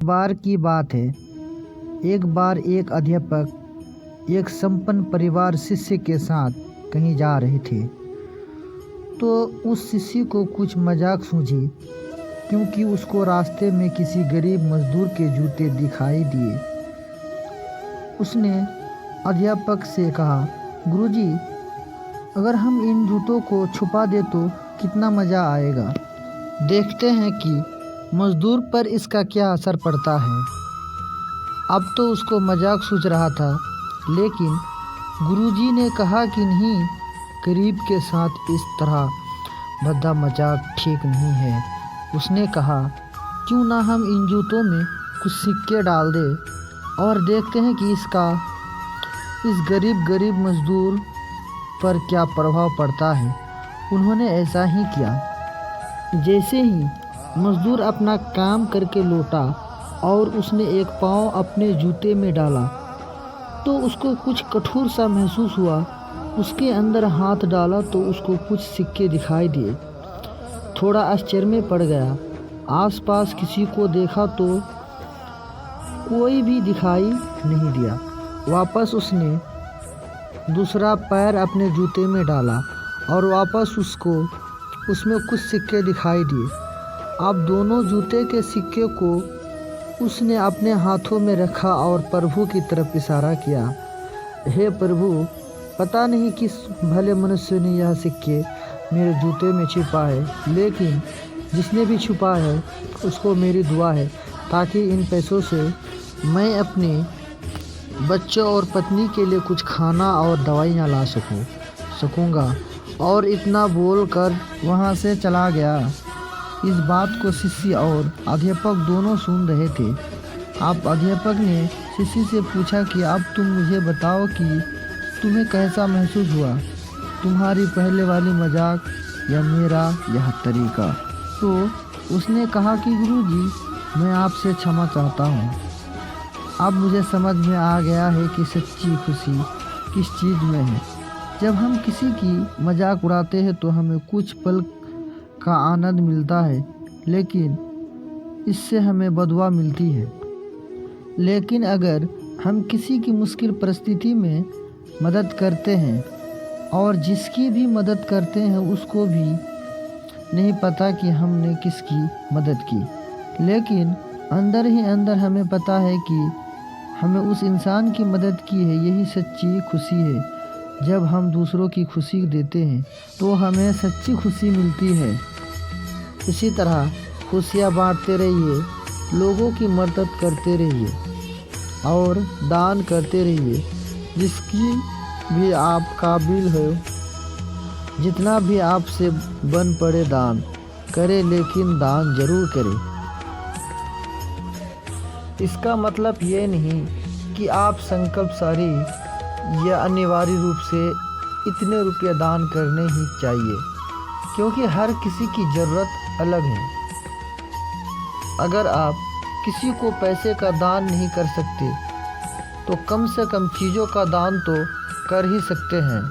बार की बात है। एक बार एक अध्यापक एक संपन्न परिवार शिष्य के साथ कहीं जा रहे थे, तो उस शिष्य को कुछ मजाक सूझी, क्योंकि उसको रास्ते में किसी गरीब मजदूर के जूते दिखाई दिए। उसने अध्यापक से कहा, गुरुजी, अगर हम इन जूतों को छुपा दे तो कितना मज़ा आएगा। देखते हैं कि मजदूर पर इसका क्या असर पड़ता है। अब तो उसको मजाक सूझ रहा था, लेकिन गुरुजी ने कहा कि नहीं, गरीब के साथ इस तरह भद्दा मजाक ठीक नहीं है। उसने कहा, क्यों ना हम इन जूतों में कुछ सिक्के डाल दें और देखते हैं कि इसका इस गरीब मजदूर पर क्या प्रभाव पड़ता है। उन्होंने ऐसा ही किया। जैसे ही मजदूर अपना काम करके लौटा और उसने एक पाँव अपने जूते में डाला, तो उसको कुछ कठोर सा महसूस हुआ। उसके अंदर हाथ डाला तो उसको कुछ सिक्के दिखाई दिए। थोड़ा आश्चर्य में पड़ गया। आसपास किसी को देखा तो कोई भी दिखाई नहीं दिया। वापस उसने दूसरा पैर अपने जूते में डाला और वापस उसको उसमें कुछ सिक्के दिखाई दिए। अब दोनों जूते के सिक्के को उसने अपने हाथों में रखा और प्रभु की तरफ इशारा किया। हे प्रभु, पता नहीं किस भले मनुष्य ने यह सिक्के मेरे जूते में छिपा है, लेकिन जिसने भी छुपा है उसको मेरी दुआ है, ताकि इन पैसों से मैं अपने बच्चों और पत्नी के लिए कुछ खाना और दवाइयाँ ला सकूँगा। और इतना बोलकर वहाँ से चला गया। इस बात को शिष्य और अध्यापक दोनों सुन रहे थे। अब अध्यापक ने शिष्य से पूछा कि अब तुम मुझे बताओ कि तुम्हें कैसा महसूस हुआ, तुम्हारी पहले वाली मजाक या मेरा यह तरीका। तो उसने कहा कि गुरुजी, मैं आपसे क्षमा चाहता हूँ। अब मुझे समझ में आ गया है कि सच्ची खुशी किस चीज़ में है। जब हम किसी की मजाक उड़ाते हैं तो हमें कुछ पल का आनंद मिलता है, लेकिन इससे हमें बदुआ मिलती है। लेकिन अगर हम किसी की मुश्किल परिस्थिति में मदद करते हैं और जिसकी भी मदद करते हैं उसको भी नहीं पता कि हमने किसकी मदद की, लेकिन अंदर ही अंदर हमें पता है कि हमें उस इंसान की मदद की है। यही सच्ची खुशी है। जब हम दूसरों की खुशी देते हैं तो हमें सच्ची खुशी मिलती है। इसी तरह खुशियाँ बांटते रहिए, लोगों की मदद करते रहिए और दान करते रहिए। जिसकी भी आप काबिल हो, जितना भी आपसे बन पड़े दान करें, लेकिन दान जरूर करें। इसका मतलब ये नहीं कि आप संकल्पशाली या अनिवार्य रूप से इतने रुपये दान करने ही चाहिए, क्योंकि हर किसी की ज़रूरत अलग है। अगर आप किसी को पैसे का दान नहीं कर सकते तो कम से कम चीज़ों का दान तो कर ही सकते हैं।